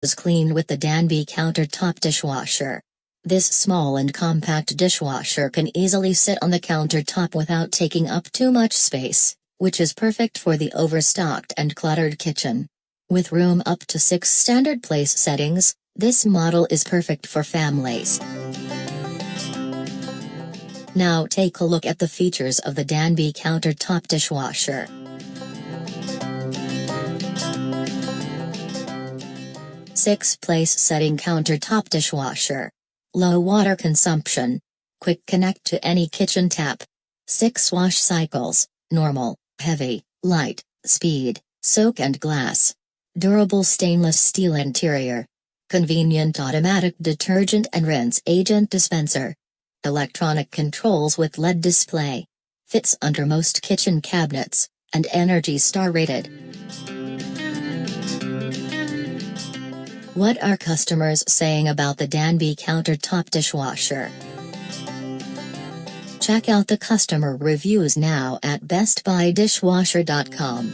is clean with the Danby Countertop Dishwasher. This small and compact dishwasher can easily sit on the countertop without taking up too much space, which is perfect for the overstocked and cluttered kitchen. With room up to 6 standard place settings, this model is perfect for families. Now take a look at the features of the Danby Countertop Dishwasher. Six-place setting countertop dishwasher. Low water consumption. Quick connect to any kitchen tap. 6 wash cycles, normal, heavy, light, speed, soak and glass. Durable stainless steel interior. Convenient automatic detergent and rinse agent dispenser. Electronic controls with LED display. Fits under most kitchen cabinets, and Energy Star rated. What are customers saying about the Danby Countertop Dishwasher? Check out the customer reviews now at bestbuydishwasher.com.